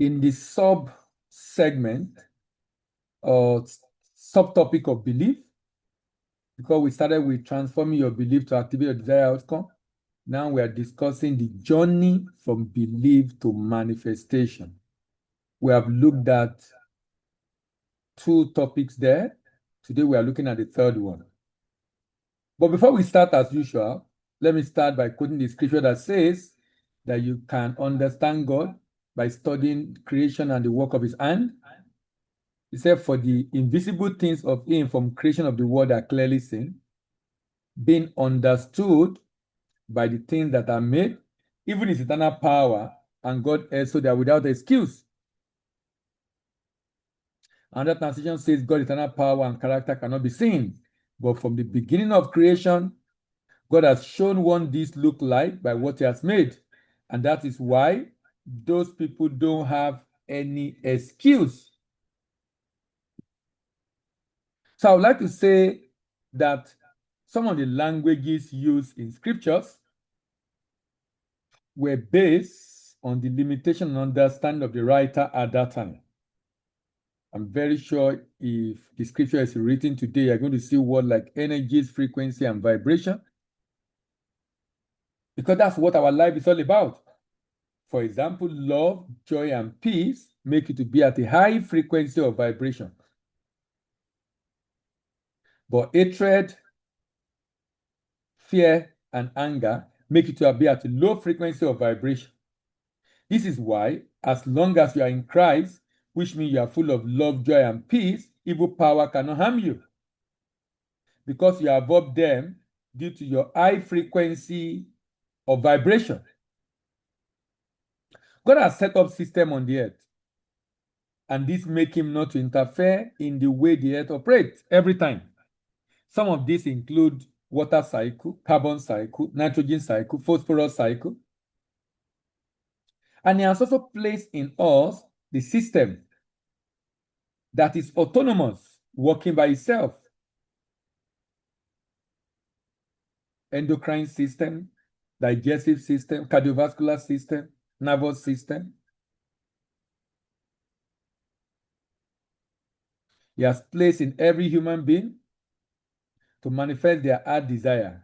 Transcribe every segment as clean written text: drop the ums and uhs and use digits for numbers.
in the sub-segment or subtopic of belief, because we started with transforming your belief to activate your desired outcome, now we are discussing the journey from belief to manifestation. We have looked at 2 topics there. Today we are looking at the 3rd one. But before we start, as usual, let me start by quoting the scripture that says that you can understand God by studying creation and the work of his hand. He said, for the invisible things of him from creation of the world are clearly seen, being understood by the things that are made, even his eternal power and God, so they are without excuse. Another translation says God's eternal power and character cannot be seen, but from the beginning of creation, God has shown what this look like by what he has made. And that is why those people don't have any excuse. So I would like to say that some of the languages used in scriptures were based on the limitation and understanding of the writer at that time. I'm very sure if the scripture is written today, you're going to see words like energies, frequency, and vibration, because that's what our life is all about. For example, love, joy, and peace make you to be at a high frequency of vibration. But hatred, fear, and anger make you to be at a low frequency of vibration. This is why, as long as you are in Christ, which means you are full of love, joy, and peace, evil power cannot harm you, because you avoid them due to your high frequency of vibration. God has set up system on the earth, and this makes him not to interfere in the way the earth operates every time. Some of these include water cycle, carbon cycle, nitrogen cycle, phosphorus cycle. And he has also placed in us the system that is autonomous, working by itself. Endocrine system, digestive system, cardiovascular system, nervous system. He has placed in every human being to manifest their heart desire.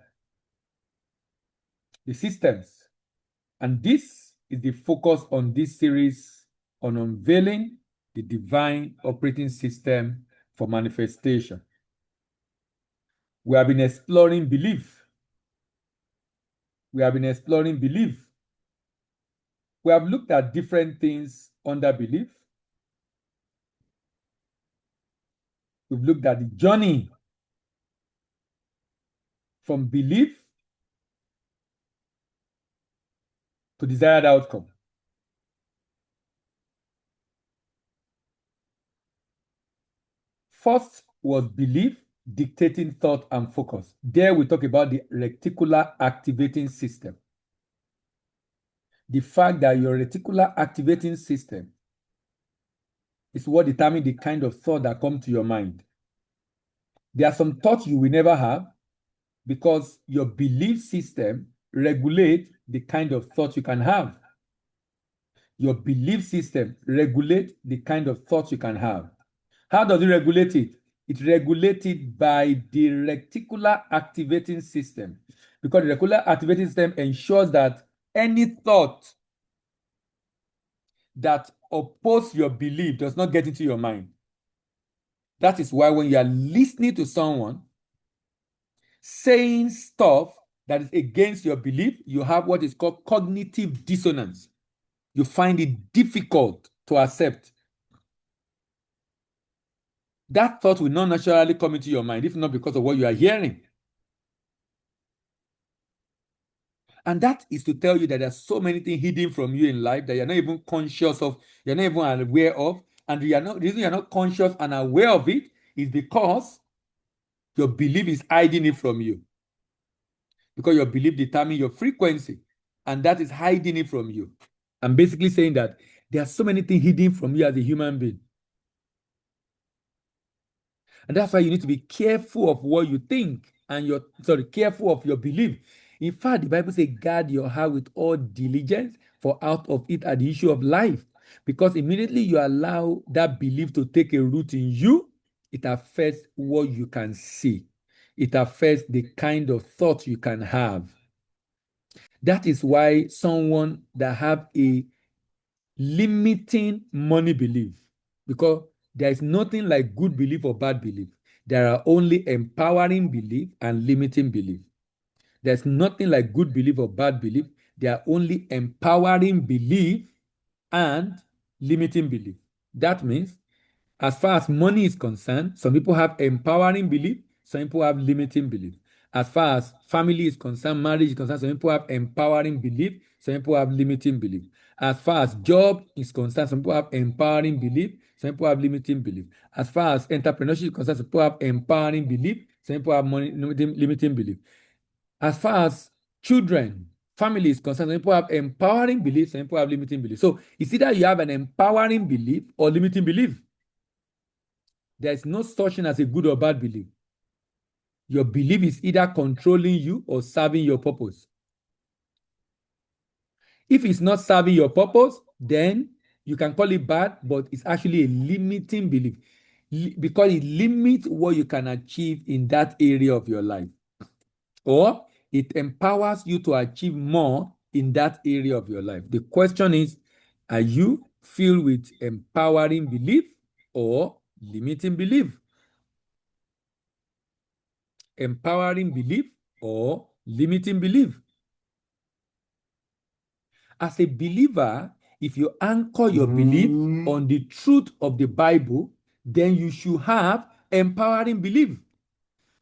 The systems. And this is the focus on this series on unveiling the divine operating system for manifestation. We have been exploring belief. We have looked at different things under belief. We've looked at the journey from belief to desired outcome. First was belief dictating thought and focus. There we talk about the reticular activating system. The fact that your reticular activating system is what determines the kind of thought that comes to your mind. There are some thoughts you will never have because your belief system regulates the kind of thought you can have. Your belief system regulates the kind of thoughts you can have. How does it regulate it? It regulates it by the reticular activating system, because the reticular activating system ensures that any thought that opposes your belief does not get into your mind. That is why when you are listening to someone saying stuff that is against your belief, you have what is called cognitive dissonance. You find it difficult to accept. That thought will not naturally come into your mind, if not because of what you are hearing. And that is to tell you that there's so many things hidden from you in life that you're not even conscious of, you're not even aware of. And the reason you're not conscious and aware of it is because your belief is hiding it from you. Because your belief determines your frequency, and that is hiding it from you. I'm basically saying that there are so many things hidden from you as a human being. And that's why you need to be careful of what you think and careful of your belief. In fact, the Bible says, guard your heart with all diligence, for out of it are the issue of life. Because immediately you allow that belief to take a root in you, it affects what you can see. It affects the kind of thought you can have. That is why someone that have a limiting money belief, because there is nothing like good belief or bad belief. There are only empowering belief and limiting belief. There's nothing like good belief or bad belief. There are only empowering belief and limiting belief. That means, as far as money is concerned, some people have empowering belief, some people have limiting belief. As far as family is concerned, marriage is concerned, some people have empowering belief, some people have limiting belief. As far as job is concerned, some people have empowering belief, some people have limiting belief. As far as entrepreneurship is concerned, some people have empowering belief, some people have limiting belief. As far as children, family is concerned, some people have empowering beliefs, some people have limiting beliefs. So it's either you have an empowering belief or limiting belief. There is no such thing as a good or bad belief. Your belief is either controlling you or serving your purpose. If it's not serving your purpose, then you can call it bad, but it's actually a limiting belief because it limits what you can achieve in that area of your life. Or it empowers you to achieve more in that area of your life. The question is, are you filled with empowering belief or limiting belief? Empowering belief or limiting belief? As a believer, if you anchor your belief on the truth of the Bible, then you should have empowering belief.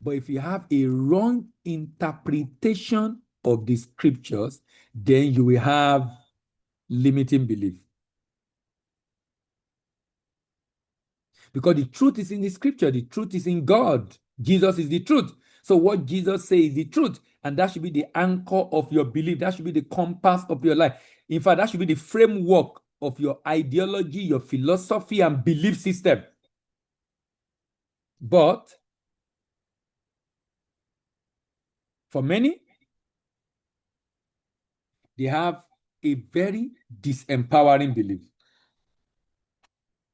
But if you have a wrong interpretation of the scriptures, then you will have limiting belief. Because the truth is in the scripture, the truth is in God. Jesus is the truth. So what Jesus says is the truth, and that should be the anchor of your belief. That should be the compass of your life. In fact, that should be the framework of your ideology, your philosophy, and belief system. But for many, they have a very disempowering belief.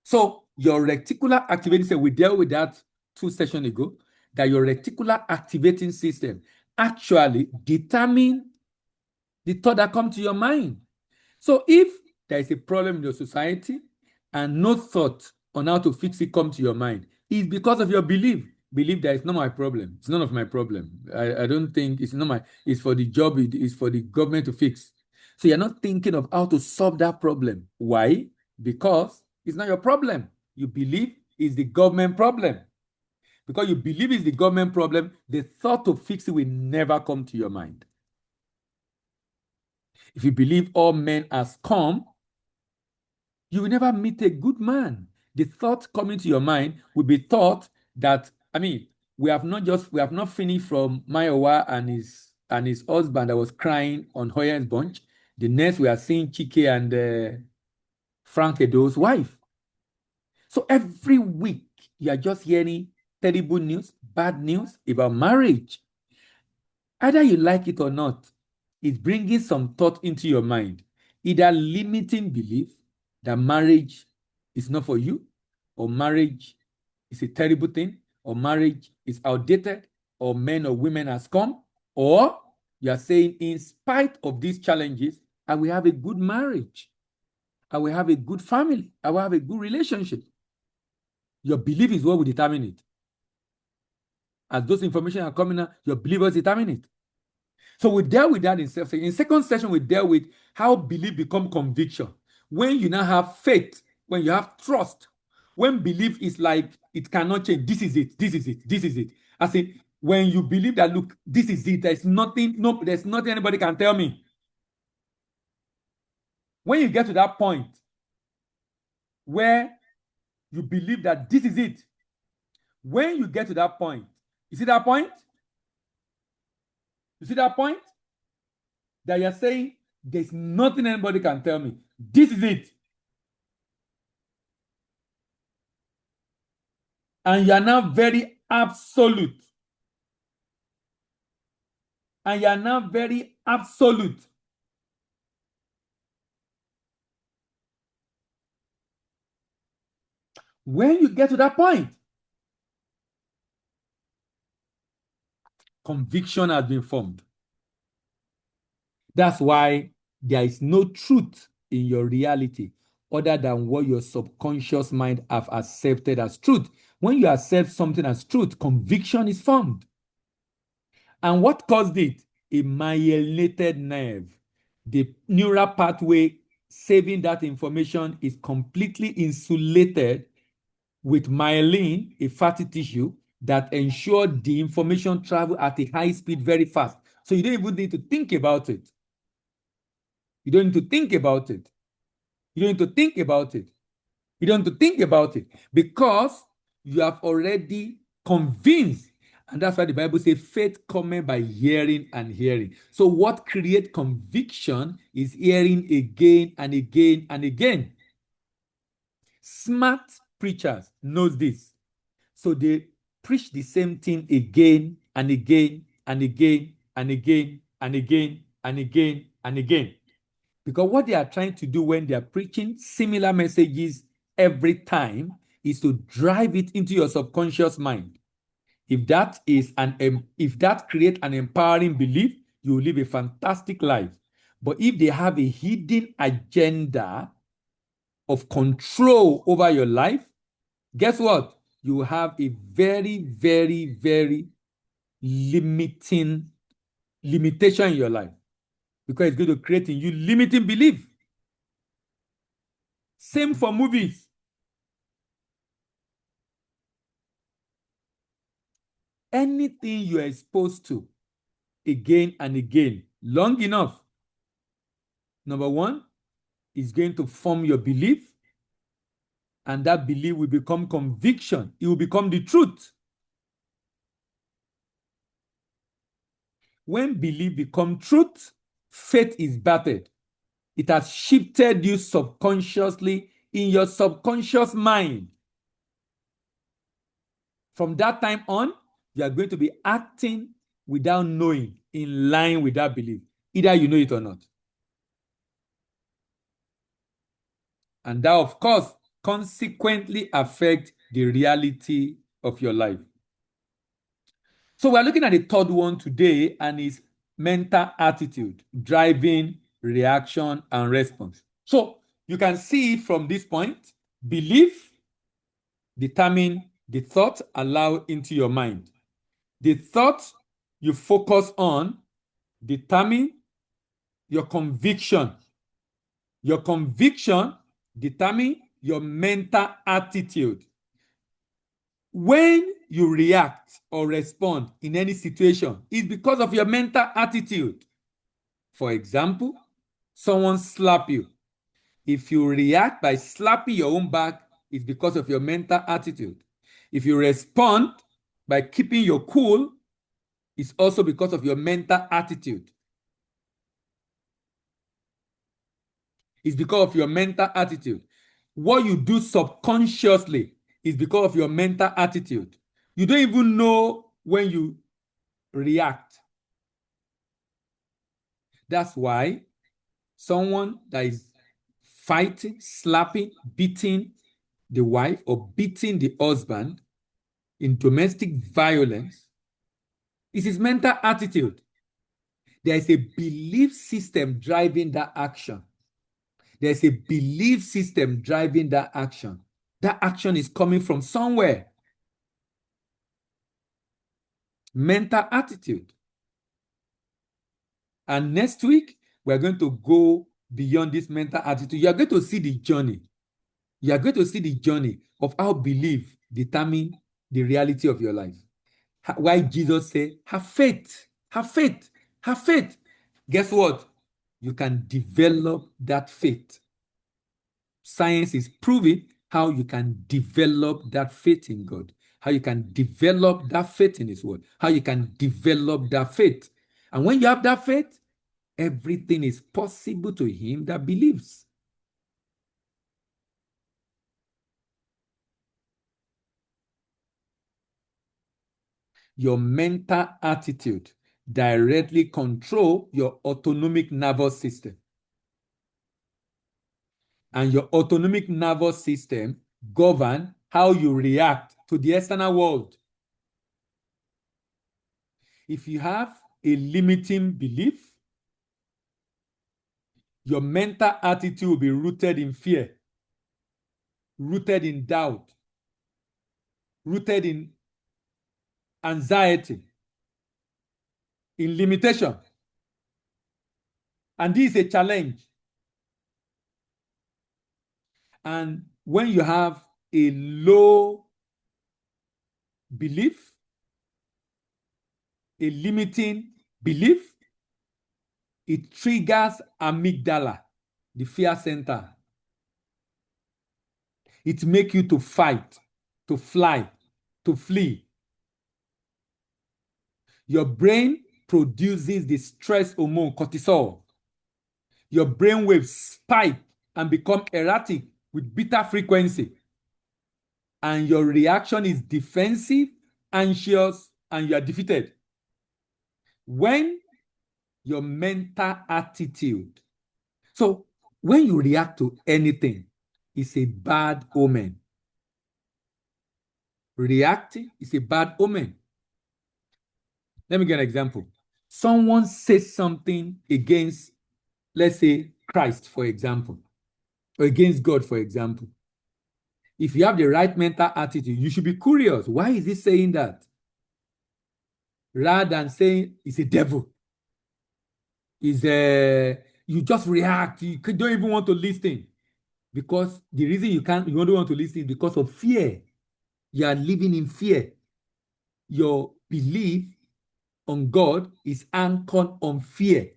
So your reticular activating system, we dealt with that 2 sessions ago, that your reticular activating system actually determines the thought that comes to your mind. So if there is a problem in your society and no thought on how to fix it come to your mind, it's because of your belief. Believe that it's not my problem. It's none of my problem. I don't think it's not my, it's for the job, it's for the government to fix. So you're not thinking of how to solve that problem. Why? Because it's not your problem. You believe it's the government problem. Because you believe it's the government problem, the thought to fix it will never come to your mind. If you believe all men are scum, you will never meet a good man. The thought coming to your mind will be thought that, we have not finished from Mayowa and his husband that was crying on Hoyen's bunch. The next we are seeing Chike and Frank Edo's wife. So every week you are just hearing terrible news, bad news about marriage. Either you like it or not, it's bringing some thought into your mind, either limiting belief that marriage is not for you, or marriage is a terrible thing, or marriage is outdated, or men or women has come, or you are saying, in spite of these challenges, I will have a good marriage. I will have a good family. I will have a good relationship. Your belief is what will determine it. As those information are coming out, your belief will determine it. So we dealt with that in second. In second session, we dealt with how belief become conviction. When you now have faith, when you have trust, when belief is like it cannot change. This is it. This is it. This is it. As in, when you believe that, look, this is it. There's nothing. No, there's nothing anybody can tell me. When you get to that point where you believe that this is it, when you get to that point, you see that point? You see that point? That you're saying, there's nothing anybody can tell me. This is it. And you're now very absolute. And you're now very absolute. When you get to that point, conviction has been formed. That's why there is no truth in your reality other than what your subconscious mind have accepted as truth. When you accept something as truth, conviction is formed. And what caused it? A myelinated nerve. The neural pathway saving that information is completely insulated with myelin, a fatty tissue, that ensure the information travel at a high speed very fast. So you don't even need to think about it. You don't need to think about it. You don't need to think about it. You don't need to think about it because you have already convinced. And that's why the Bible says faith cometh by hearing and hearing. So what creates conviction is hearing again and again and again. Smart preachers knows this. So they preach the same thing again and again and again and again and again and again and again. Because what they are trying to do when they are preaching similar messages every time is to drive it into your subconscious mind. If that creates an empowering belief, you will live a fantastic life. But if they have a hidden agenda of control over your life, guess what? You have a very, very, very limitation in your life because it's going to create in you limiting belief. Same for movies. Anything you are exposed to again and again, long enough, number one, is going to form your belief, and that belief will become conviction. It will become the truth. When belief becomes truth, faith is battered. It has shifted you subconsciously in your subconscious mind. From that time on, you are going to be acting without knowing, in line with that belief, either you know it or not. And that, of course, consequently affect the reality of your life. So we're looking at the third one today, and it's mental attitude, driving reaction and response. So you can see from this point, belief determine the thought allowed into your mind. The thought you focus on determine your conviction. Your conviction determine your mental attitude. When you react or respond in any situation, it's because of your mental attitude. For example, someone slap you. If you react by slapping your own back, it's because of your mental attitude. If you respond by keeping your cool, it's also because of your mental attitude. It's because of your mental attitude. What you do subconsciously is because of your mental attitude. You don't even know when you react. That's why someone that is fighting, slapping, beating the wife or beating the husband in domestic violence is his mental attitude. There is a belief system driving that action. There's a belief system driving that action. That action is coming from somewhere. Mental attitude. And next week, we're going to go beyond this mental attitude. You're going to see the journey. You are going to see the journey of how belief determines the reality of your life. Why Jesus said, have faith, have faith, have faith. Guess what? You can develop that faith. Science is proving how you can develop that faith in God, how you can develop that faith in His Word, how you can develop that faith. And when you have that faith, everything is possible to him that believes. Your mental attitude directly controls your autonomic nervous system. And your autonomic nervous system governs how you react to the external world. If you have a limiting belief, your mental attitude will be rooted in fear, rooted in doubt, rooted in anxiety, in limitation. And this is a challenge. And when you have a low belief, a limiting belief, it triggers amygdala, the fear center. It makes you to fight, to fly, to flee. Your brain produces the stress hormone cortisol. Your brain waves spike and become erratic with beta frequency. And your reaction is defensive, anxious, and you are defeated. When your mental attitude, so when you react to anything, it's a bad omen. Reacting is a bad omen. Let me give an example. Someone says something against, let's say, Christ, for example, or against God, for example. If you have the right mental attitude, you should be curious. Why is he saying that? Rather than saying it's a devil. You just react. You don't even want to listen. Because the reason you don't want to listen is because of fear. You are living in fear. Your belief on God is anchored on fear.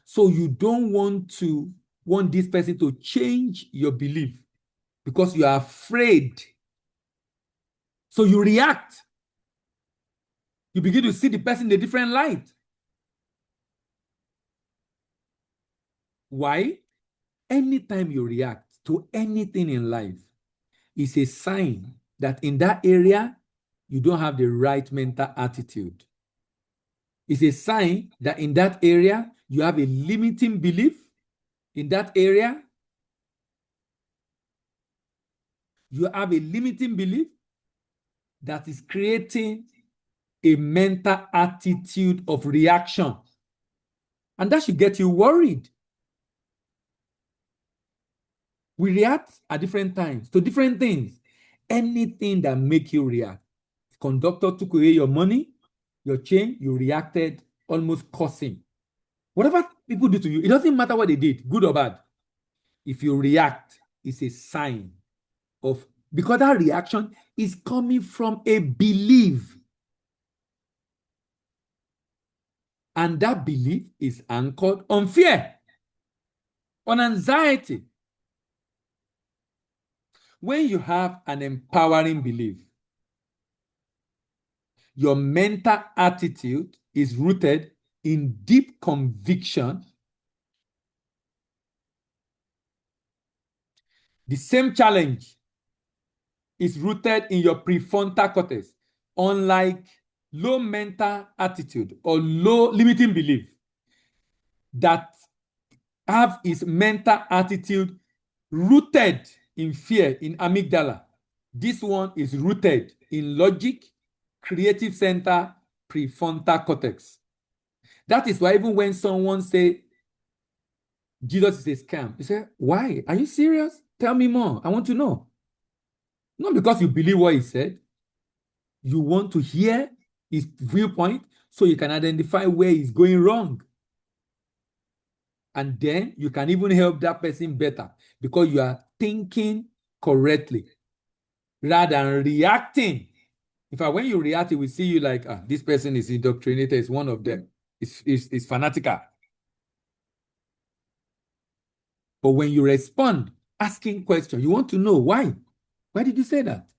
So you don't want this person to change your belief because you are afraid. So you react. You begin to see the person in a different light. Why? Anytime you react to anything in life, it's a sign that in that area, you don't have the right mental attitude. It's a sign that in that area, you have a limiting belief. In that area, you have a limiting belief that is creating a mental attitude of reaction. And that should get you worried. We react at different times to different things. Anything that makes you react. Conductor took away your money, your chain, you reacted almost cursing. Whatever people do to you, it doesn't matter what they did, good or bad. If you react, it's a sign of, because that reaction is coming from a belief. And that belief is anchored on fear, on anxiety. When you have an empowering belief, your mental attitude is rooted in deep conviction. The same challenge is rooted in your prefrontal cortex, unlike low mental attitude or low limiting belief that have its mental attitude rooted in fear, in amygdala. This one is rooted in logic, creative center, prefrontal cortex. That is why even when someone say Jesus is a scam, you say, why? Are you serious? Tell me more. I want to know. Not because you believe what he said. You want to hear his viewpoint so you can identify where he's going wrong. And then you can even help that person better because you are thinking correctly rather than reacting. In fact, when you react, we see you like, this person is indoctrinated, it's one of them. It's fanatical. But when you respond, asking questions, you want to know why. Why did you say that?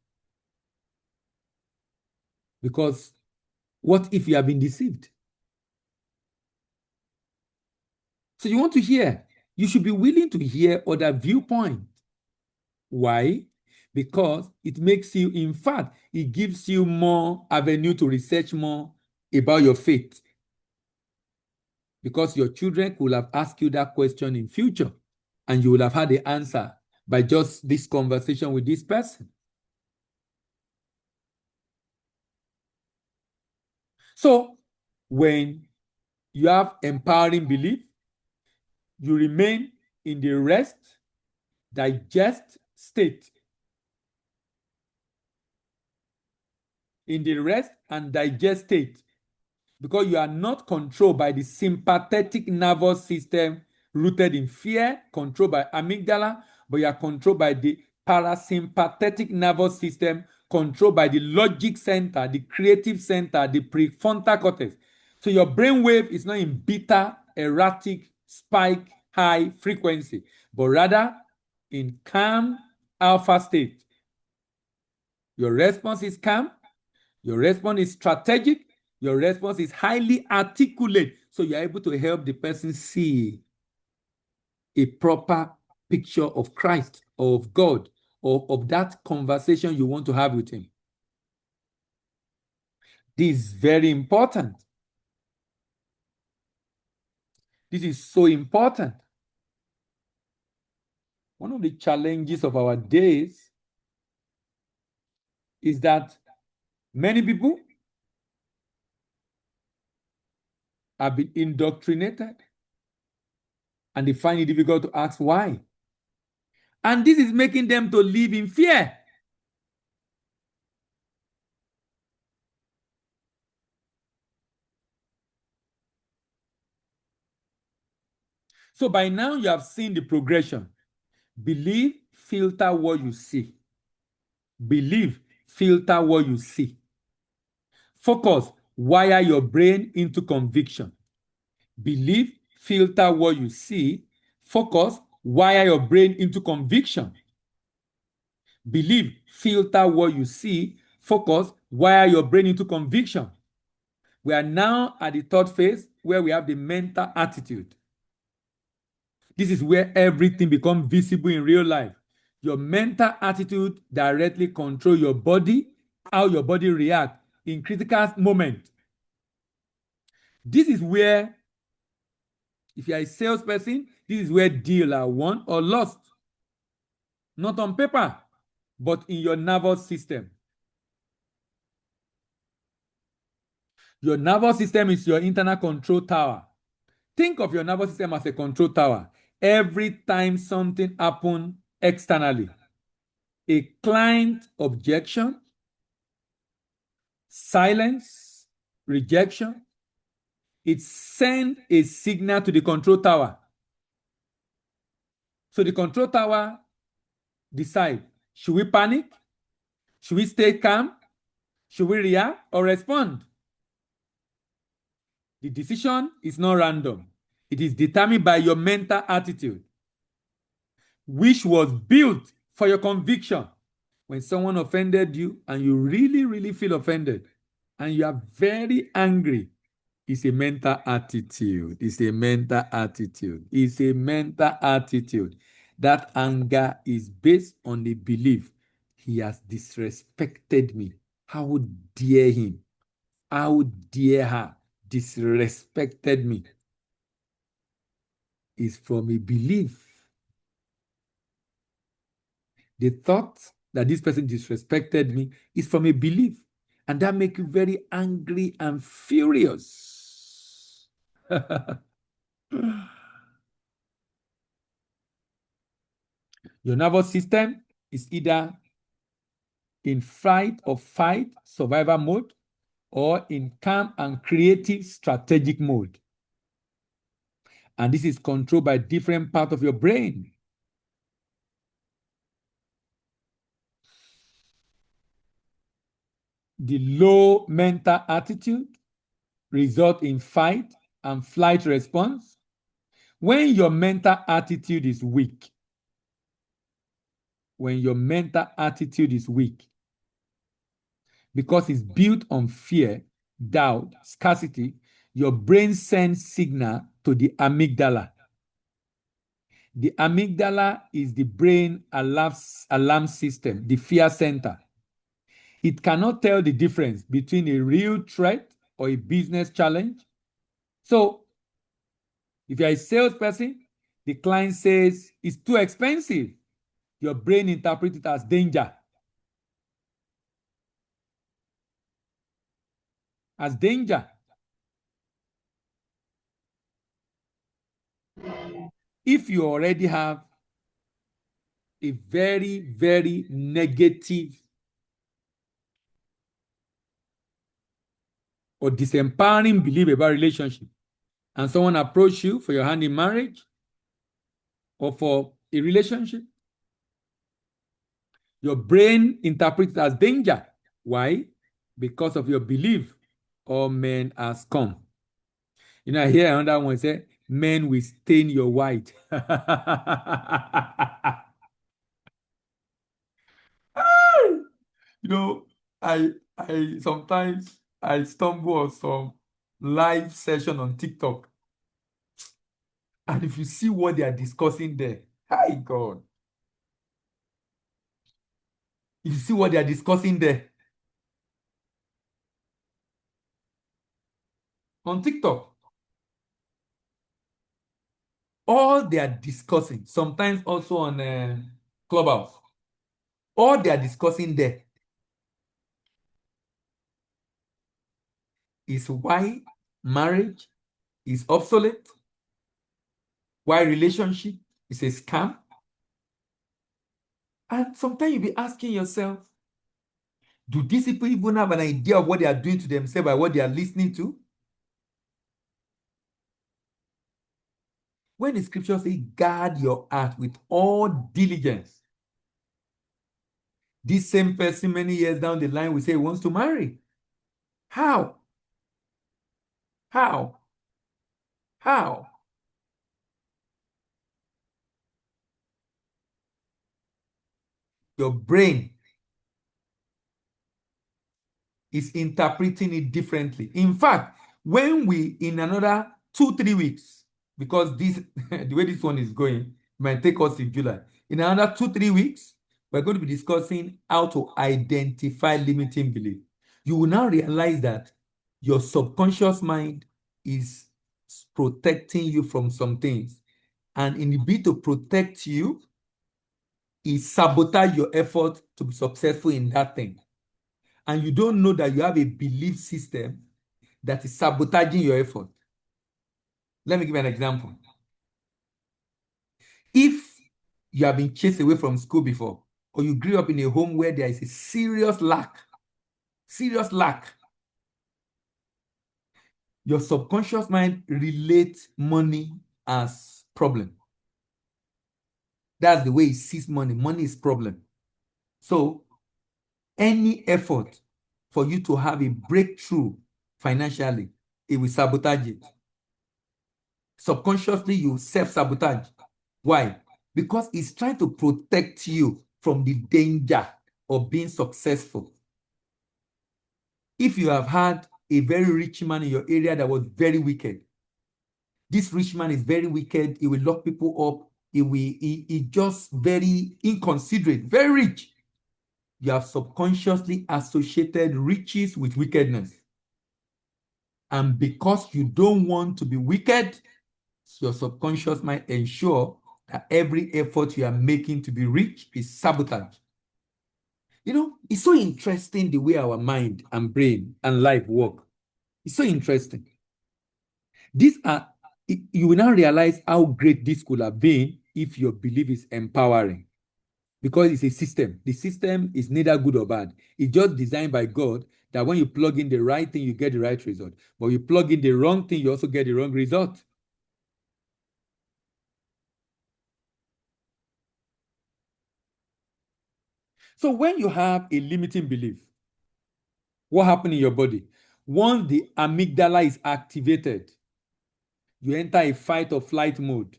Because what if you have been deceived? So you want to hear. You should be willing to hear other viewpoints. Why? Because it makes you, in fact, it gives you more avenue to research more about your faith. Because your children could have asked you that question in future and you will have had the answer by just this conversation with this person. So when you have empowering belief, you remain in the rest, digest state. In the rest and digest state, because you are not controlled by the sympathetic nervous system rooted in fear, controlled by amygdala, but you are controlled by the parasympathetic nervous system, controlled by the logic center, the creative center, the prefrontal cortex. So your brain wave is not in beta, erratic, spike, high frequency, but rather in calm alpha state. Your response is calm. Your response is strategic. Your response is highly articulate. So you're able to help the person see a proper picture of Christ or of God or of that conversation you want to have with him. This is very important. This is so important. One of the challenges of our days is that many people have been indoctrinated and they find it difficult to ask why. And this is making them to live in fear. So by now you have seen the progression. Believe, filter what you see. Believe, filter what you see. Focus, wire your brain into conviction. Believe, filter what you see. Focus, wire your brain into conviction. Believe, filter what you see. Focus, wire your brain into conviction. We are now at the third phase where we have the mental attitude. This is where everything becomes visible in real life. Your mental attitude directly controls your body, how your body reacts in critical moments. This is where, if you are a salesperson, this is where deals are won or lost. Not on paper, but in your nervous system. Your nervous system is your internal control tower. Think of your nervous system as a control tower. Every time something happens externally, a client objection, silence, rejection, it sends a signal to the control tower. So the control tower decides, should we panic? Should we stay calm? Should we react or respond? The decision is not random. It is determined by your mental attitude, which was built for your conviction. When someone offended you and you really, really feel offended and you are very angry, it's a mental attitude. It's a mental attitude. It's a mental attitude. That anger is based on the belief he has disrespected me. How dare him? How dare her disrespected me? Is from a belief. The thought that this person disrespected me is from a belief. And that makes you very angry and furious. Your nervous system is either in fight or fight, survival mode, or in calm and creative strategic mode. And this is controlled by different parts of your brain. The low mental attitude results in fight and flight response. When your mental attitude is weak, because it's built on fear, doubt, scarcity, your brain sends signal to the amygdala. The amygdala is the brain alarm system, the fear center. It cannot tell the difference between a real threat or a business challenge. So, if you're a salesperson, the client says it's too expensive. Your brain interprets it as danger. As danger. If you already have a very, very negative or disempowering belief about relationship, and someone approach you for your hand in marriage or for a relationship, your brain interprets it as danger. Why? Because of your belief, all men are scum. You know, I hear another one say, men will stain your white. You know, I sometimes I stumble on some live session on TikTok, and if you see what they are discussing there, hi God, if you see what they are discussing there on TikTok, all they are discussing, sometimes also on Clubhouse, all they are discussing there is why marriage is obsolete, why relationship is a scam. And sometimes you'll be asking yourself, do these people even have an idea of what they are doing to themselves by what they are listening to? When the scripture says, guard your heart with all diligence, this same person many years down the line will say he wants to marry. How? How? How? Your brain is interpreting it differently. In fact, when we, in another 2-3 weeks, because this the way this one is going might take us till July. In another 2-3 weeks, we're going to be discussing how to identify limiting belief. You will now realize that your subconscious mind is protecting you from some things. And in the bid to protect you, it sabotage your effort to be successful in that thing. And you don't know that you have a belief system that is sabotaging your effort. Let me give you an example. If you have been chased away from school before, or you grew up in a home where there is a serious lack, your subconscious mind relates money as problem. That's the way it sees money. Money is problem. So any effort for you to have a breakthrough financially, it will sabotage it. Subconsciously, you self-sabotage. Why? Because it's trying to protect you from the danger of being successful. If you have had a very rich man in your area that was very wicked, this rich man is very wicked, he will lock people up, he just very inconsiderate, very rich. You have subconsciously associated riches with wickedness. And because you don't want to be wicked, your subconscious might ensure that every effort you are making to be rich is sabotage. You know, it's so interesting the way our mind and brain and life work. It's so interesting. These are, you will now realize how great this could have been if your belief is empowering. Because it's a system. The system is neither good or bad. It's just designed by God that when you plug in the right thing, you get the right result. But you plug in the wrong thing, you also get the wrong result. So when you have a limiting belief, what happens in your body? Once the amygdala is activated, you enter a fight or flight mode.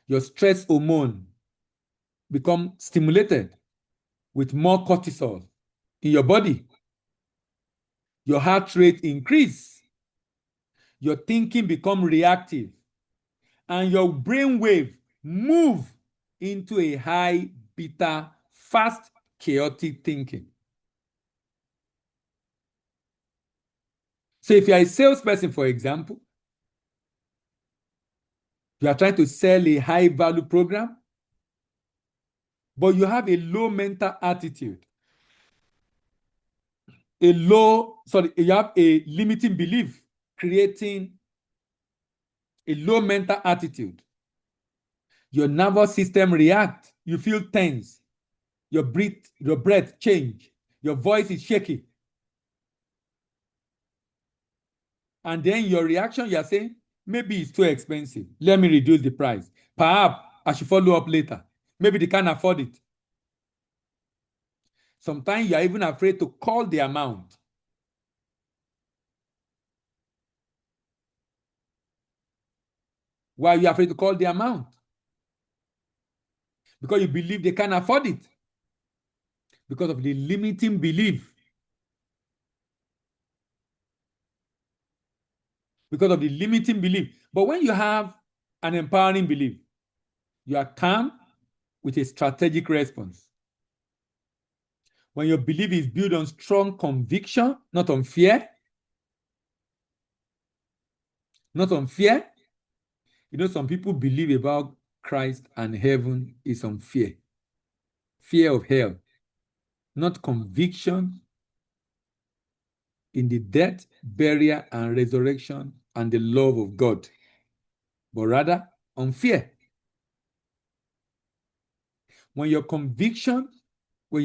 Your stress hormone become stimulated with more cortisol in your body. Your heart rate increase. Your thinking become reactive. And your brain wave move into a high beta, fast, chaotic thinking. So if you're a salesperson, for example, you are trying to sell a high value program, but you have a low mental attitude, you have a limiting belief, creating a low mental attitude. Your nervous system reacts. You feel tense. Your breath change. Your voice is shaky. And then your reaction, you're saying, maybe it's too expensive. Let me reduce the price. Perhaps I should follow up later. Maybe they can't afford it. Sometimes you're even afraid to call the amount. Why are you afraid to call the amount? Because you believe they can't afford it. Because of the limiting belief. Because of the limiting belief. But when you have an empowering belief, you are calm with a strategic response. When your belief is built on strong conviction, not on fear. Not on fear. You know, some people believe about Christ and heaven is on fear. Fear of hell. Not conviction in the death, burial, and resurrection and the love of God, but rather on fear. When you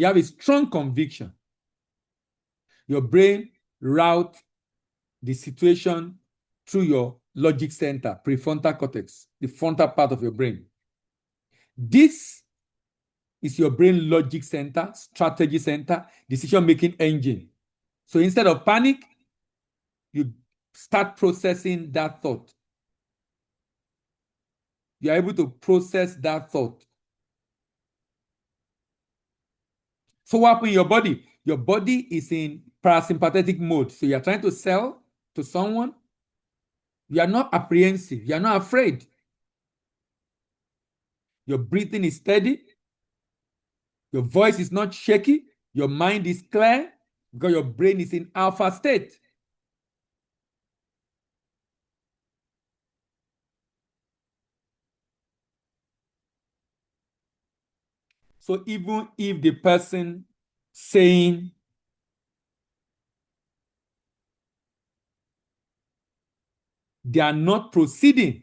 have a strong conviction, your brain routes the situation through your logic center, prefrontal cortex, the frontal part of your brain. This is your brain logic center, strategy center, decision-making engine. So instead of panic, you start processing that thought. You are able to process that thought. So what happens in your body? Your body is in parasympathetic mode. So you are trying to sell to someone. You are not apprehensive. You are not afraid. Your breathing is steady. Your voice is not shaky. Your mind is clear because your brain is in alpha state. So even if the person saying they are not proceeding,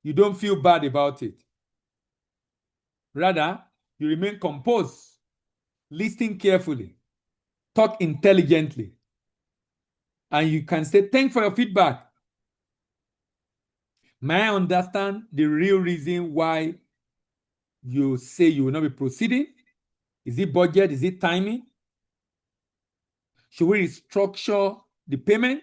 you don't feel bad about it. Rather, you remain composed, listen carefully, talk intelligently, and you can say, thanks for your feedback. May I understand the real reason why you say you will not be proceeding? Is it budget? Is it timing? Should we restructure the payment?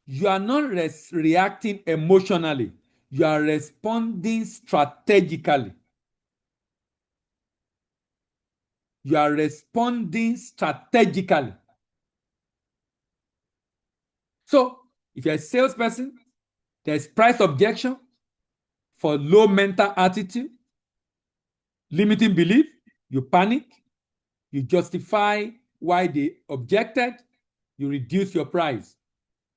You are not reacting emotionally. You are responding strategically. You are responding strategically. So, if you're a salesperson, there's price objection for low mental attitude, limiting belief, you panic, you justify why they objected, you reduce your price.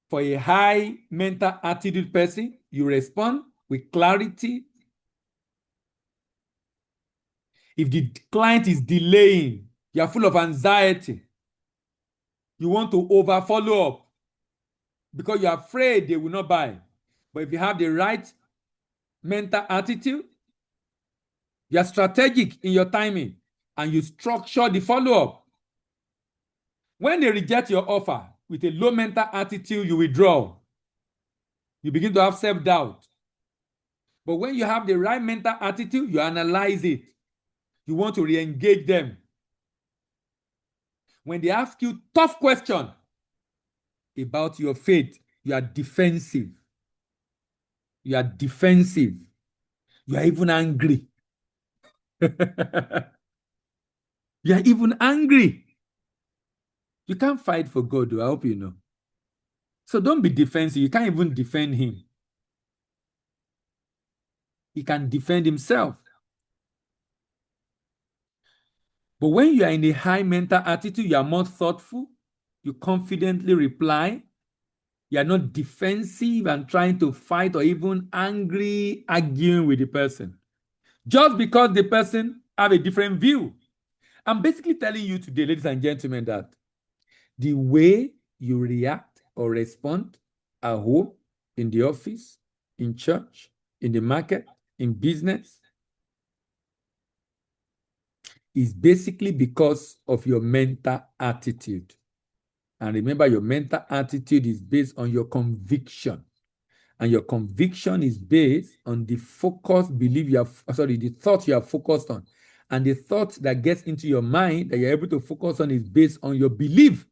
For a high mental attitude person, you respond with clarity. If the client is delaying, you are full of anxiety. You want to over follow up because you're afraid they will not buy. But if you have the right mental attitude, you are strategic in your timing and you structure the follow-up. When they reject your offer with a low mental attitude, you withdraw. You begin to have self-doubt. But when you have the right mental attitude, you analyze it. You want to re-engage them. When they ask you tough questions about your faith, you are defensive. You are defensive. You are even angry. You are even angry. You can't fight for God, though. I hope you know. So don't be defensive. You can't even defend him. He can defend himself. But when you are in a high mental attitude, you are more thoughtful. You confidently reply. You are not defensive and trying to fight or even angry, arguing with the person. Just because the person have a different view. I'm basically telling you today, ladies and gentlemen, that the way you react or respond at home, in the office, in church, in the market, in business, is basically because of your mental attitude. And remember, your mental attitude is based on your conviction. And your conviction is based on the focused belief the thought you are focused on. And the thought that gets into your mind that you're able to focus on is based on your belief.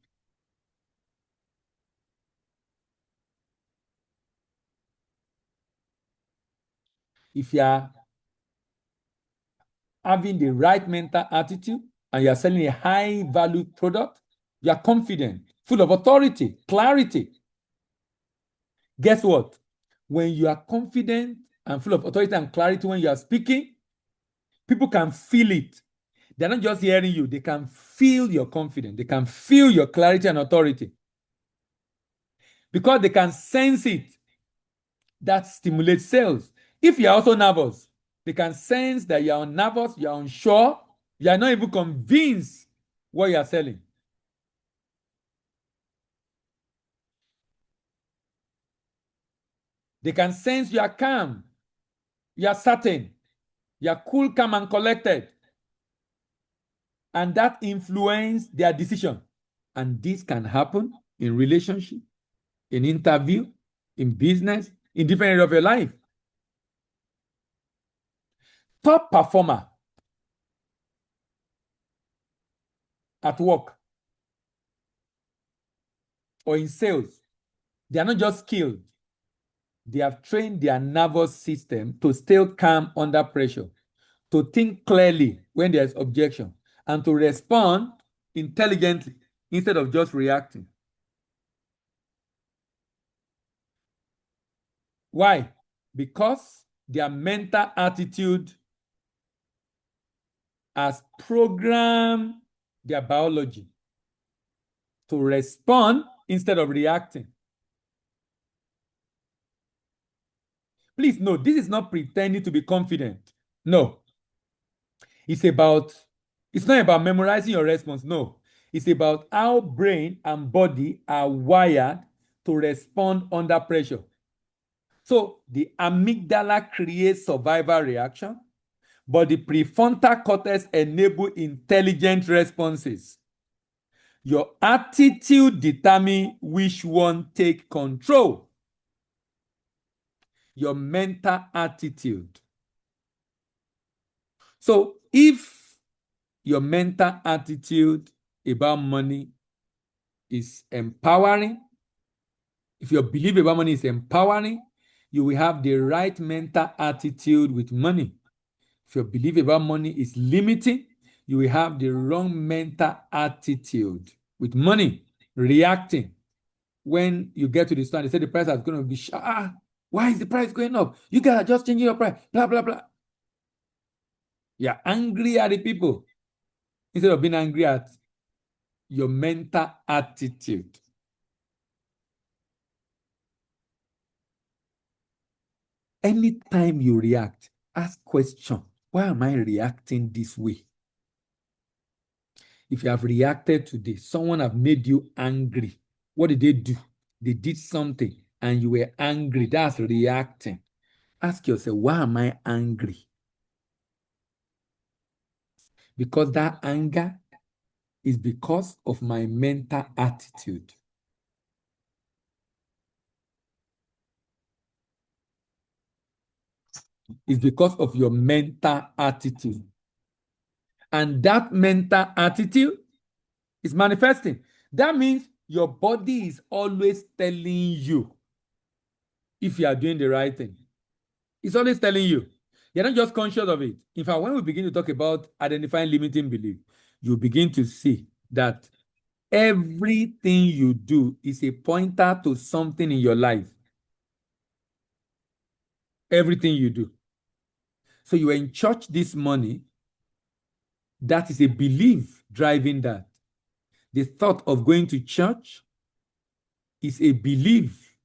If you are having the right mental attitude and you are selling a high value product, you are confident, full of authority, clarity. Guess what? When you are confident and full of authority and clarity when you are speaking, people can feel it. They're not just hearing you, they can feel your confidence, they can feel your clarity and authority. Because they can sense it. That stimulates sales. If you're also nervous, they can sense that you're nervous, you're unsure, you're not even convinced what you're selling. They can sense you are calm, you are certain, you are cool, calm, and collected. And that influences their decision. And this can happen in relationship, in interview, in business, in different areas of your life. Top performer at work or in sales, they are not just skilled. They have trained their nervous system to stay calm under pressure, to think clearly when there's objection, and to respond intelligently instead of just reacting. Why? Because their mental attitude has programmed their biology to respond instead of reacting. Please note, this is not pretending to be confident. No. It's not about memorizing your response. No. It's about how brain and body are wired to respond under pressure. So the amygdala creates survival reaction, but the prefrontal cortex enables intelligent responses. Your attitude determines which one take control. Your mental attitude. So if your mental attitude about money is empowering, if your belief about money is empowering, you will have the right mental attitude with money. If your belief about money is limiting, you will have the wrong mental attitude with money, reacting. When you get to the store, they say the price is going to be, why is the price going up? You guys are just changing your price, blah, blah, blah. You're angry at the people instead of being angry at your mental attitude. Anytime you react, ask question. Why am I reacting this way? If you have reacted today, someone have made you angry. What did they do? They did something and you were angry. That's reacting. Ask yourself, why am I angry? Because that anger is because of my mental attitude. It's because of your mental attitude. And that mental attitude is manifesting. That means your body is always telling you if you are doing the right thing. It's always telling you. You're not just conscious of it. In fact, when we begin to talk about identifying limiting belief, you begin to see that everything you do is a pointer to something in your life. Everything you do. So you are in church this morning, that is a belief driving that. The thought of going to church is a belief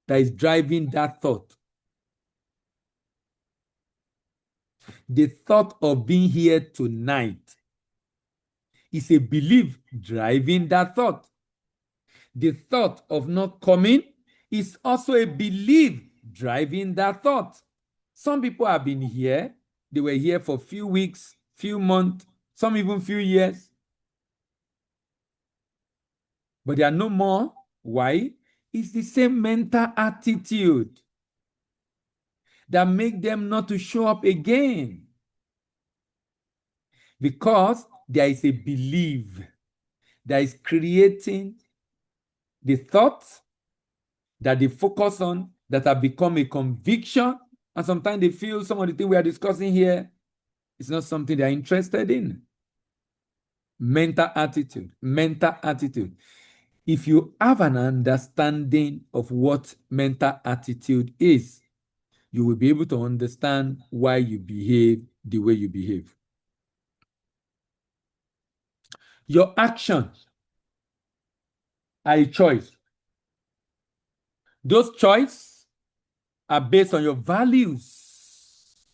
that is driving that thought. The thought of being here tonight is a belief driving that thought. The thought of not coming is also a belief driving that thought. Some people have been here. They were here for a few weeks, few months, some even few years. But they are no more. Why? It's the same mental attitude that make them not to show up again. Because there is a belief that is creating the thoughts that they focus on that have become a conviction. And sometimes they feel some of the things we are discussing here is not something they are interested in. Mental attitude, mental attitude. If you have an understanding of what mental attitude is, you will be able to understand why you behave the way you behave. Your actions are a choice. Those choices are based on your values.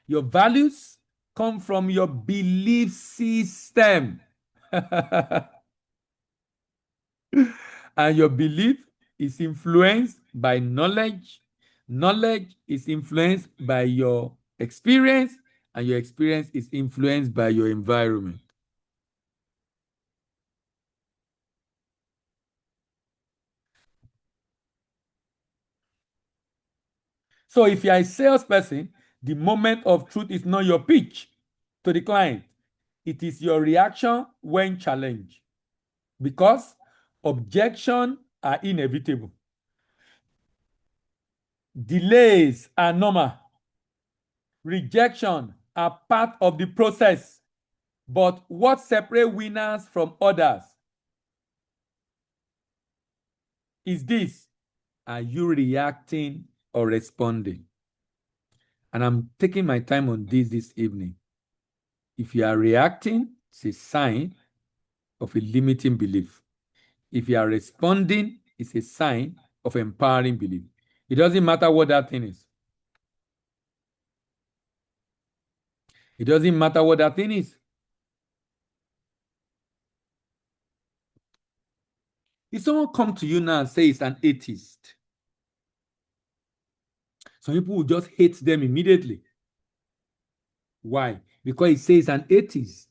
Your values come from your belief system. And your belief is influenced by knowledge. Knowledge is influenced by your experience, and your experience is influenced by your environment. So if you are a salesperson, the moment of truth is not your pitch to the client. It is your reaction when challenged. Because objections are inevitable. Delays are normal. Rejection are part of the process. But what separates winners from others is this: are you reacting or responding? And I'm taking my time on this evening. If you are reacting, it's a sign of a limiting belief. If you are responding, it's a sign of empowering belief. It doesn't matter what that thing is. It doesn't matter what that thing is. If someone come to you now and say it's an atheist, some people will just hate them immediately. Why? Because it says an atheist.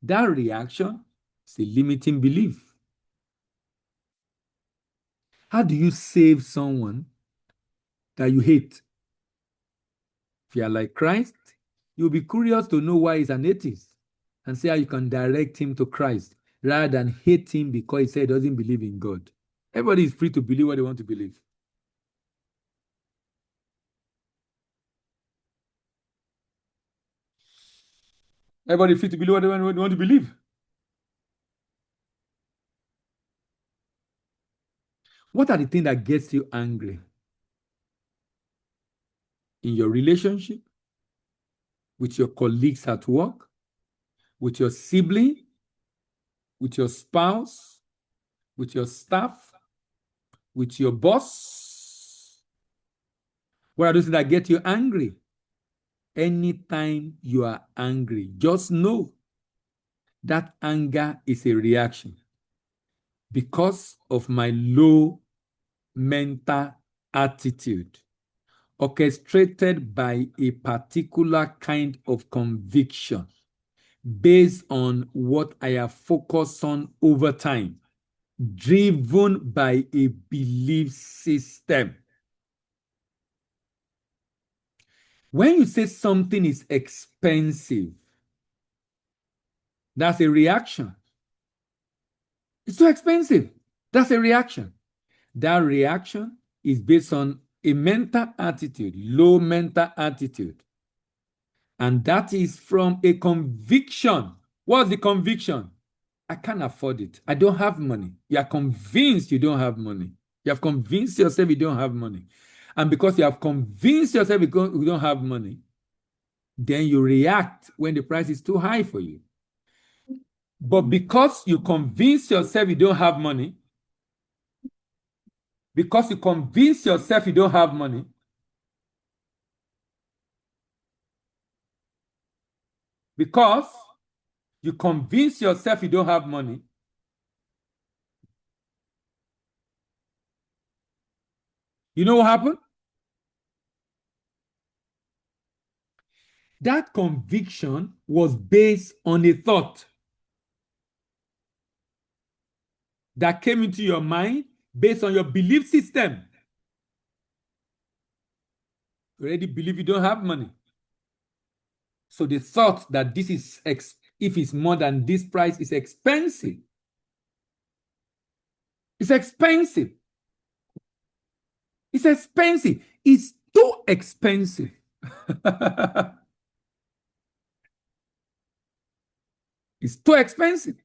That reaction is a limiting belief. How do you save someone that you hate? If you are like Christ, you'll be curious to know why he's an atheist and see how you can direct him to Christ rather than hate him because he said he doesn't believe in God. Everybody is free to believe what they want to believe. Everybody is free to believe what they want to believe. What are the things that gets you angry? In your relationship, with your colleagues at work, with your sibling, with your spouse, with your staff, with your boss? What are those things that get you angry? Anytime you are angry, just know that anger is a reaction because of my low mental attitude, orchestrated by a particular kind of conviction based on what I have focused on over time, driven by a belief system. When you say something is expensive, that's a reaction. It's too expensive. That's a reaction. That reaction is based on a mental attitude, low mental attitude. And that is from a conviction. What's the conviction? I can't afford it. I don't have money. You are convinced you don't have money. You have convinced yourself you don't have money. And because you have convinced yourself you don't have money, then you react when the price is too high for you. But because you convince yourself you don't have money, because you convince yourself you don't have money, Because you convince yourself you don't have money. You know what happened? That conviction was based on a thought that came into your mind based on your belief system. You already believe you don't have money. So the thought that this is, if it's more than this price, is expensive. It's expensive. It's expensive. It's too expensive. It's too expensive.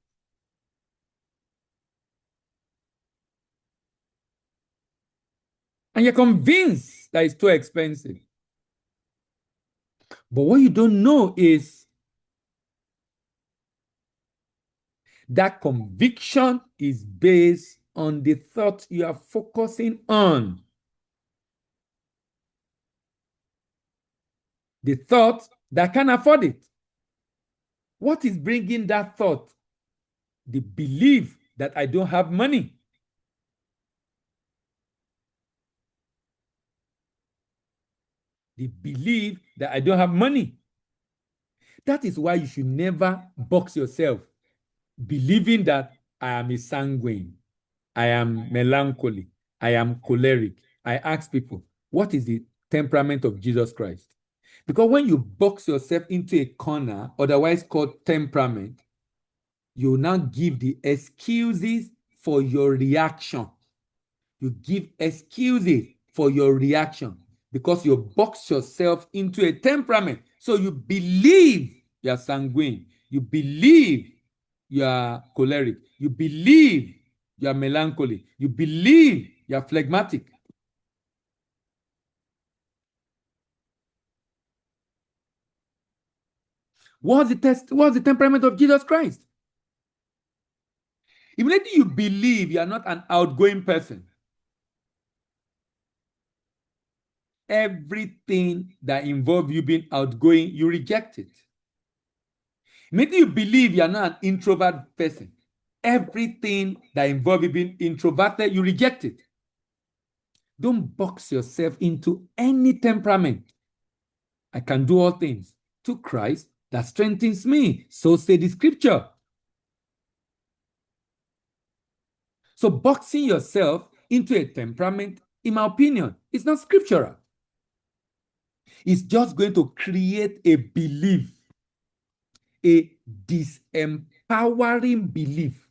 And you're convinced that it's too expensive. But what you don't know is that conviction is based on the thought you are focusing on. The thought that can afford it. What is bringing that thought? The belief that I don't have money. The belief that I don't have money. That is why you should never box yourself, believing that I am a sanguine, I am melancholy, I am choleric. I ask people, what is the temperament of Jesus Christ? Because when you box yourself into a corner, otherwise called temperament, you now give the excuses for your reaction. You give excuses for your reaction because you box yourself into a temperament. So you believe you are sanguine. You believe you are choleric. You believe you are melancholy. You believe you are phlegmatic. What's the temperament of Jesus Christ? Immediately you believe you are not an outgoing person, everything that involves you being outgoing, you reject it. Immediately you believe you are not an introvert person, everything that involves you being introverted, you reject it. Don't box yourself into any temperament. I can do all things to Christ that strengthens me. So say the scripture. So boxing yourself into a temperament, in my opinion, is not scriptural. It's just going to create a belief, a disempowering belief.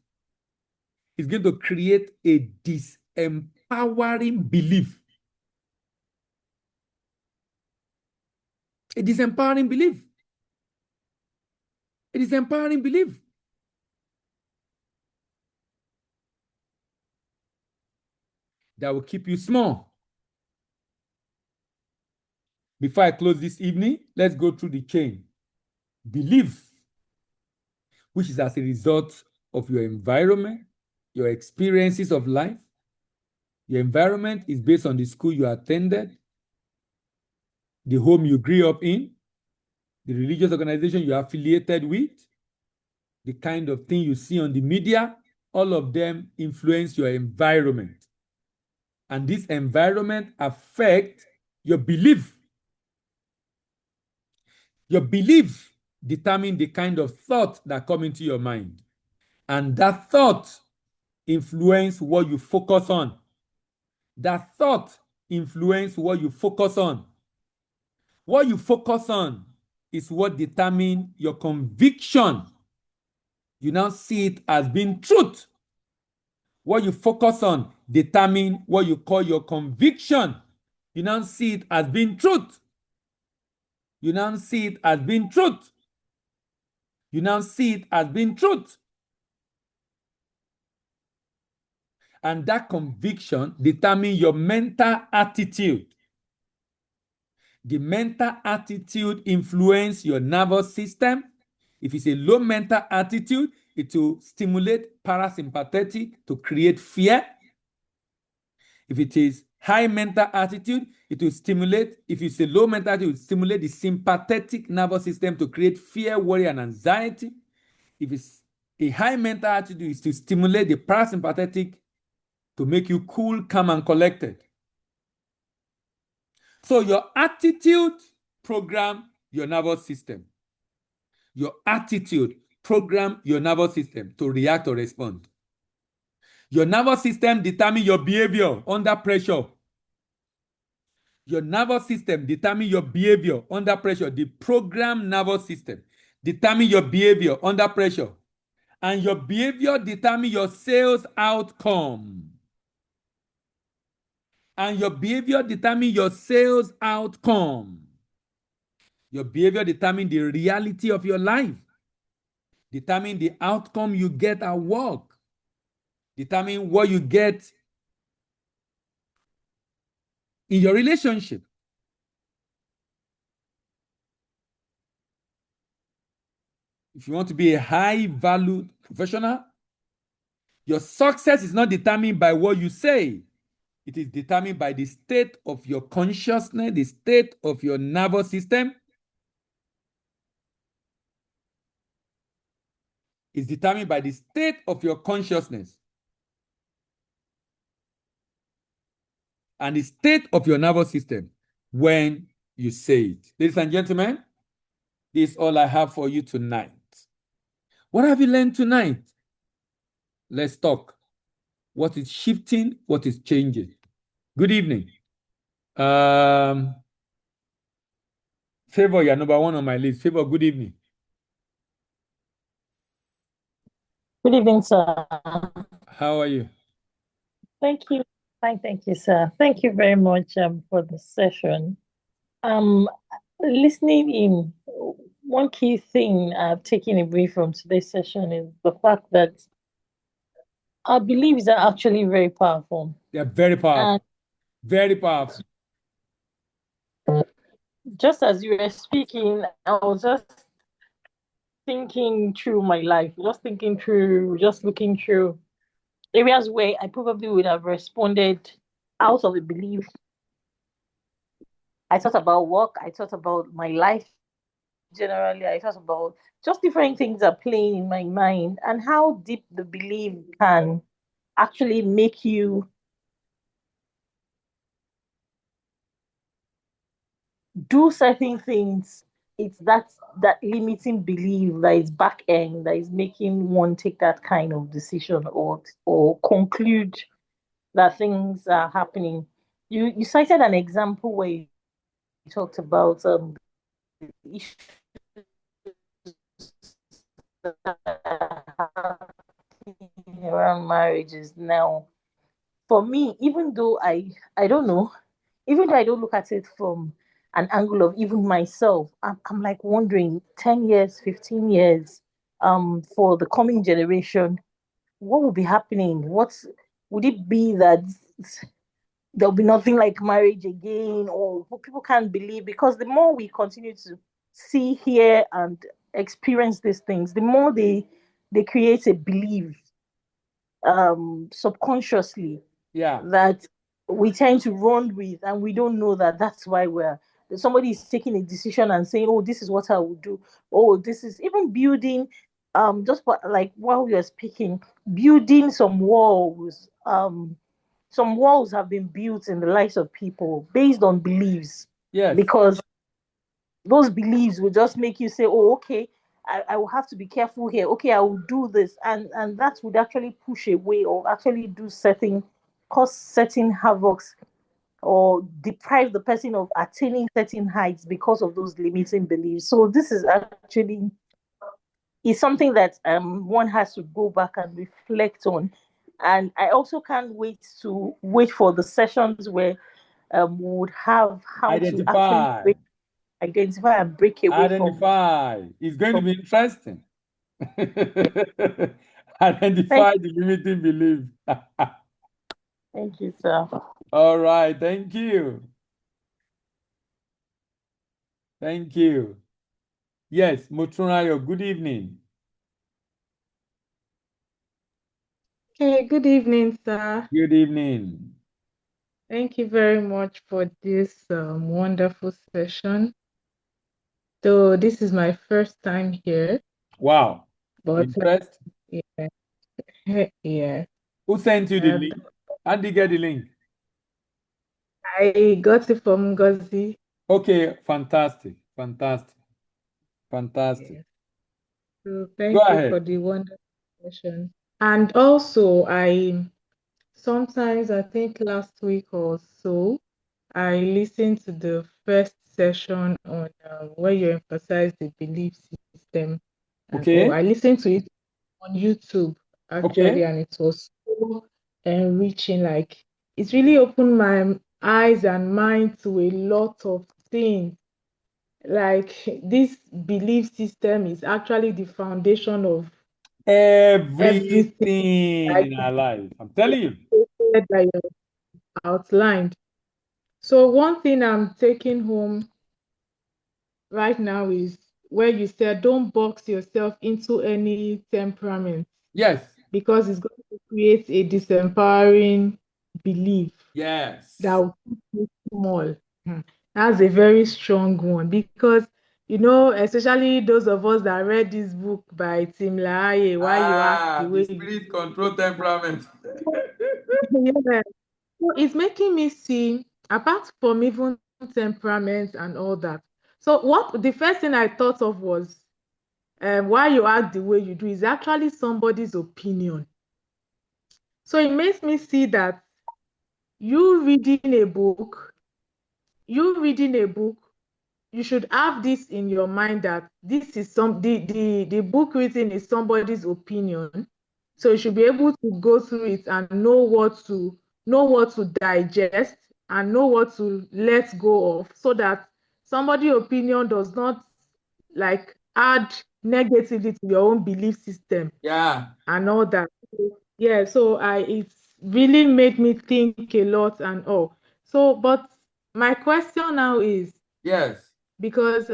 It's going to create a disempowering belief. A disempowering belief. A disempowering belief. That will keep you small. Before I close this evening, let's go through the chain. Belief, which is as a result of your environment, your experiences of life. Your environment is based on the school you attended, the home you grew up in, the religious organization you are affiliated with, the kind of thing you see on the media. All of them influence your environment. And this environment affects your belief. Your belief determines the kind of thought that come into your mind. And that thought influences what you focus on. That thought influences what you focus on. What you focus on is what determines your conviction. You now see it as being truth. What you focus on determines what you call your conviction. You now see it as being truth. You now see it as being truth. You now see it as being truth. And that conviction determines your mental attitude. The mental attitude influences your nervous system. If it's a low mental attitude, it will stimulate parasympathetic to create fear. If it is high mental attitude, it will stimulate, if it's a low mental attitude, it will stimulate the sympathetic nervous system to create fear, worry, and anxiety. If it's a high mental attitude, is to stimulate the parasympathetic to make you cool, calm, and collected. So your attitude program your nervous system. Your attitude program your nervous system to react or respond. Your nervous system determines your behavior under pressure. Your nervous system determines your behavior under pressure. The programmed nervous system determines your behavior under pressure. And your behavior determines your sales outcome. And your behavior determines your sales outcome. Your behavior determines the reality of your life. Determine the outcome you get at work. Determine what you get in your relationship. If you want to be a high-valued professional, your success is not determined by what you say. It is determined by the state of your consciousness, the state of your nervous system. It's determined by the state of your consciousness and the state of your nervous system when you say it. Ladies and gentlemen, this is all I have for you tonight. What have you learned tonight? Let's talk. What is shifting? What is changing? Good evening. Favor, you're number one on my list. Favor, good evening. Good evening, sir. How are you? Thank you. Fine, thank you, sir. Thank you very much for the session. Listening in, one key thing I've taken away from today's session is the fact that our beliefs are actually very powerful. They're very powerful. Very powerful. Just as you were speaking, I was just thinking through my life, just looking through areas where I probably would have responded out of a belief. I thought about work, I thought about my life generally, I thought about just different things are playing in my mind and how deep the belief can actually make you do certain things. It's that limiting belief that is back end that is making one take that kind of decision or conclude that things are happening. You cited an example where you talked about issues around marriages now. For me, even though I don't know, even though I don't look at it from an angle of even myself, I'm like wondering 10 years, 15 years, for the coming generation, what will be happening? Would it be that there'll be nothing like marriage again, or people can't believe? Because the more we continue to see, hear, and experience these things, the more they create a belief subconsciously that we tend to run with, and we don't know that that's why somebody is taking a decision and saying, oh, this is what I would do. Oh, this is even building, like while we are speaking, building some walls have been built in the lives of people based on beliefs. Yes. Because those beliefs will just make you say, oh, okay, I will have to be careful here. Okay, I will do this. And that would actually push away or actually cause certain havocs or deprive the person of attaining certain heights because of those limiting beliefs. So this is something that one has to go back and reflect on. And I also can't wait for the sessions where we would have how to actually identify and break away Identify. It's going to be interesting. Identify the limiting belief. Thank you, sir. All right. Thank you. Thank you. Yes, Motunrayo, good evening. Okay, good evening, sir. Good evening. Thank you very much for this wonderful session. So this is my first time here, Wow. but Impressed? yeah, yeah. Who sent you the Uh, link? How did you get the link? I got it from Ngozi. Okay, fantastic. Fantastic. Fantastic. Yes. So Go thank you for ahead. the wonderful session. And also, I think last week or so, I listened to the first session on where you emphasize the belief system, and Okay. I listened to it on YouTube Okay. actually, and it was so enriching. Like it's really opened my eyes and mind to a lot of things. Like this belief system is actually the foundation of everything Everything like in our life. I'm telling you. that you outlined. So one thing I'm taking home right now is where you said don't box yourself into any temperament Yes. because it's going to create a disempowering belief that Yes. will keep you small. Hmm. That's a very strong one because especially those of us that read this book by Tim LaHaye, Why You Act the Ah, the Way You spirit control temperament. Yeah. So it's making me see, apart from even temperament and all that. So what the first thing I thought of was why you act the way you do is actually somebody's opinion. So it makes me see that you reading a book, you reading a book, you should have this in your mind that this is the book written is somebody's opinion. So you should be able to go through it and know what to digest and know what to let go of so that somebody's opinion does not like add negatively to your own belief system Yeah. and all that. Yeah, so it's really made me think a lot and all. So, but my question now is Yes. because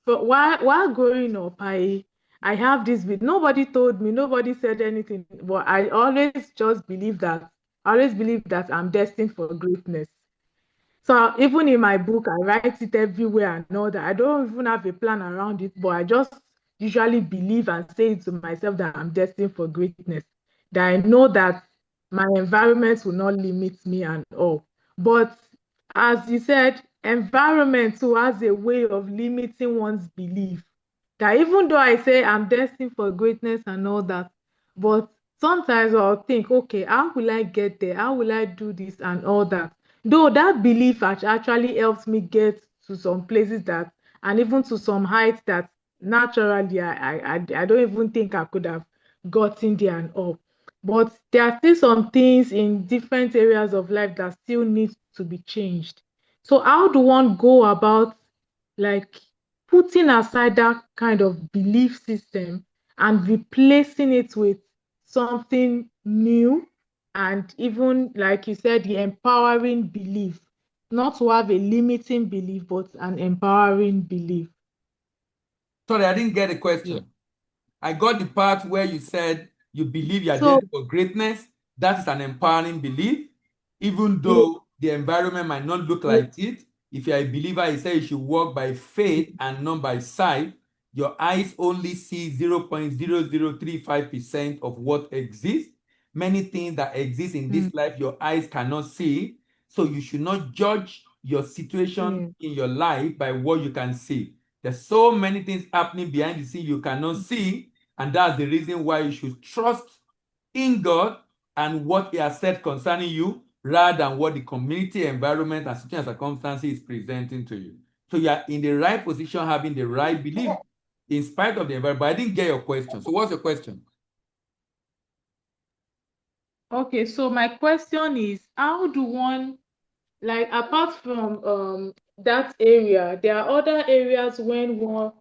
but while growing up, I have this bit. Nobody told me, nobody said anything, but I always believe that I'm destined for greatness. So even in my book, I write it everywhere and all that. I don't even have a plan around it, but I just usually believe and say it to myself that I'm destined for greatness. That I know that my environment will not limit me and all. But as you said, environment too has a way of limiting one's belief. That even though I say I'm destined for greatness and all that, but sometimes I'll think, okay, how will I get there? How will I do this and all that? Though that belief actually helps me get to some places that, and even to some heights that naturally I don't even think I could have gotten there and all. But there are still some things in different areas of life that still need to be changed. So how do one go about like putting aside that kind of belief system and replacing it with something new and even like you said the empowering belief, not to have a limiting belief but an empowering belief. Sorry, I didn't get the Yeah. question. I got the part where you said you believe you are So destined for greatness. That is an empowering belief, even yeah, though the environment might not look yeah, like it. If you are a believer, you say you should walk by faith and not by sight. Your eyes only see 0.0035% of what exists. Many things that exist in mm, this life, your eyes cannot see. So you should not judge your situation yeah, in your life by what you can see. There's so many things happening behind the scene you cannot see, and that's the reason why you should trust in God and what He has said concerning you rather than what the community environment and situation and circumstances is presenting to you. So you are in the right position, having the right belief in spite of the environment. But I didn't get your question. So what's your question? okay, so my question is how do one like apart from that area there are other areas where one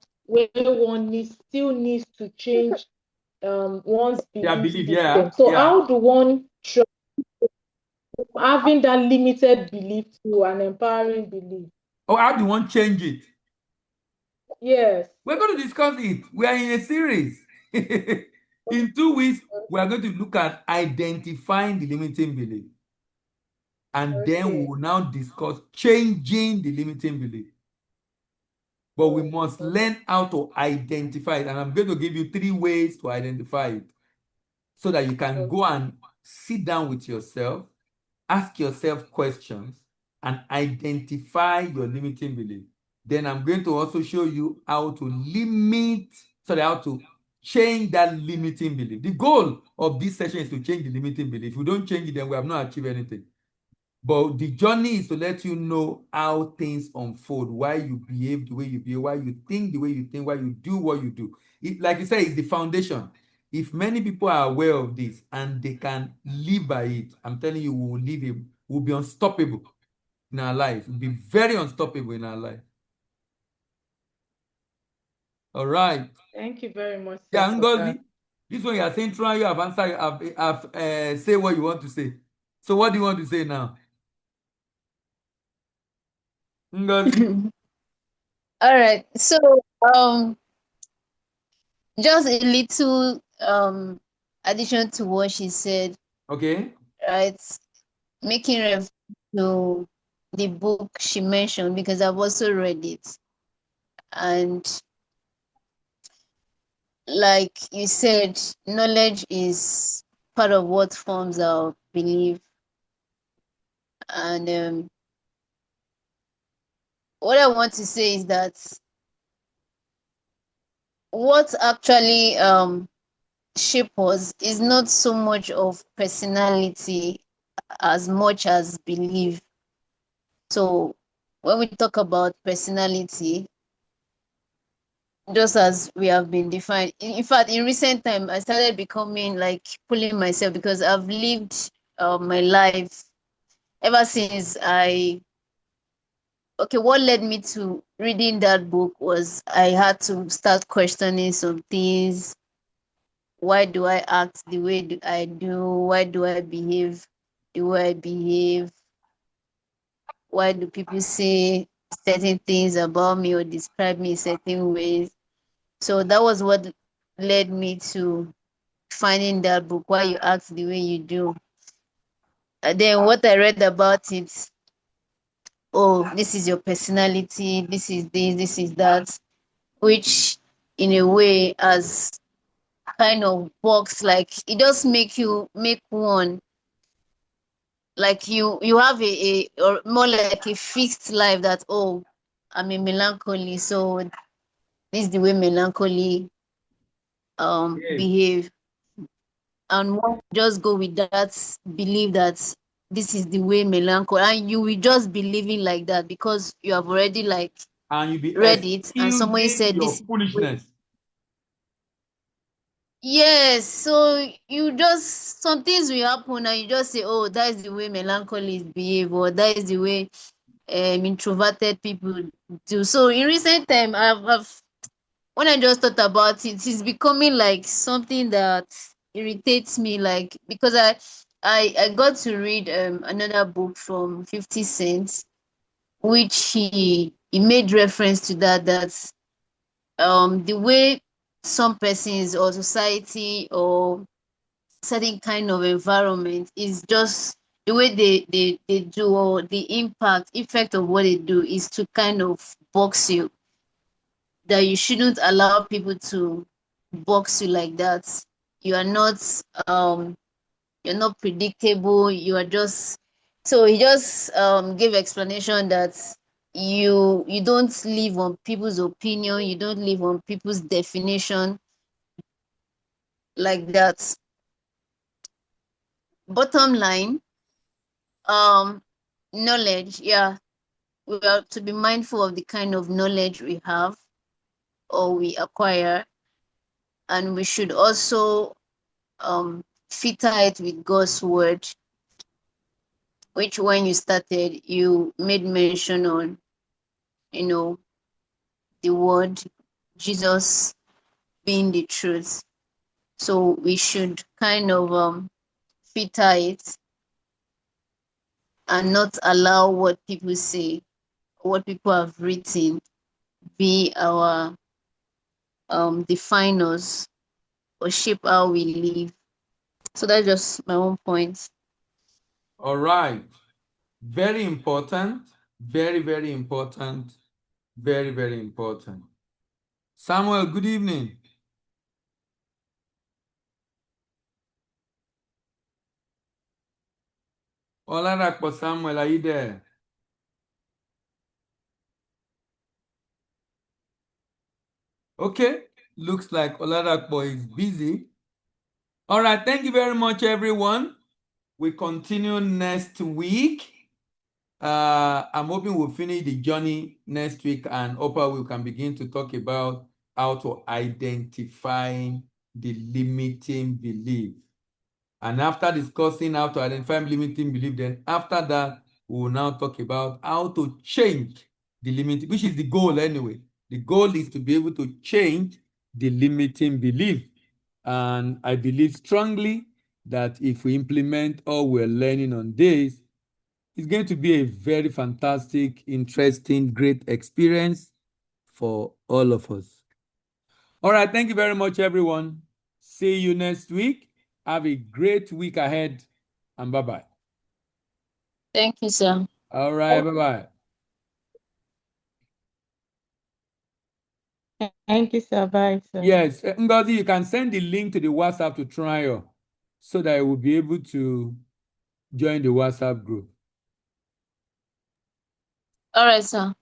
still needs to change one's Yeah, belief belief. system. Yeah, So yeah. how do one try having that limited belief to an empowering belief? Oh, how do you want to change it? Yes. We're going to discuss it. We are in a series. In 2 weeks, we are going to look at identifying the limiting belief. And then we will now discuss changing the limiting belief. But we must learn how to identify it. And I'm going to give you 3 ways to identify it so that you can go and sit down with yourself, ask yourself questions, and identify your limiting belief. Then I'm going to also show you how to how to change that limiting belief. The goal of this session is to change the limiting belief. If we don't change it, then we have not achieved anything. But the journey is to let you know how things unfold, why you behave the way you behave, why you think the way you think, why you do what you do. Like you said, it's the foundation. If many people are aware of this and they can live by it, I'm telling you, we'll be unstoppable in our life. We'll be very unstoppable in our life. All right. Thank you very much, sir, Yeah, for Ngozi, that. this one you are saying, try, you have answered, say what you want to say. So what do you want to say now? Ngozi? All right. So, um, just a little addition to what she said, Okay. right? Making reference to the book she mentioned because I've also read it. And like you said, knowledge is part of what forms our belief. And what I want to say is that what actually shape us is not so much of personality as much as belief. So when we talk about personality, just as we have been defined, in fact, in recent time, I started becoming like pulling myself because I've lived my life ever since what led me to reading that book was I had to start questioning some things. Why do I act the way I do? Why do I behave the way I behave? Why do people say certain things about me or describe me in certain ways? So that was what led me to finding that book, Why You Act the Way You Do. And then what I read about it, oh, this is your personality, this is this is that, which in a way as kind of box, like it does make one like you have a or more like a fixed life that, oh, I'm a melancholy, so this is the way melancholy Yes. behave, and one just go with that belief that this is the way melancholy, and you will just be living like that because you have already like And you be read it and somebody excusing said your this. foolishness. Yes, so you just some things will happen and you just say, oh, that is the way melancholy behave, or that is the way introverted people do. So in recent time, I've when I just thought about it, it's becoming like something that irritates me, like because I got to read another book from 50 Cent, which he made reference to that the way some persons or society or certain kind of environment is just the way they do, or the effect of what they do is to kind of box you, that you shouldn't allow people to box you like that. You are not um you're not predictable, you are just, so he just gave explanation that you don't live on people's opinion, you don't live on people's definition like that. Bottom line, um knowledge, yeah, we have to be mindful of the kind of knowledge we have or we acquire, and we should also filter it with God's word, which when you started, you made mention on, you know, the word, Jesus being the truth. So we should kind of filter it and not allow what people say, what people have written, be our define us or shape how we live. So that's just my own point. All right. Very important. Very, very important. Very, very important. Samuel, good evening. Oladapo Samuel, are you there? Okay, looks like Oladapo is busy. All right, thank you very much, everyone. We continue next week. I'm hoping we'll finish the journey next week, and Oprah, we can begin to talk about how to identify the limiting belief. And after discussing how to identify limiting belief, then after that, we will now talk about how to change the limiting, which is the goal anyway. The goal is to be able to change the limiting belief. And I believe strongly that if we implement all we're learning on this, it's going to be a very fantastic, interesting, great experience for all of us. All right, thank you very much, everyone. See you next week. Have a great week ahead, and bye-bye. Thank you, sir. All right, bye-bye. Thank you, sir. Bye, sir. Yes, Ngozi, you can send the link to the WhatsApp to Trial so that I will be able to join the WhatsApp group. All right, sir.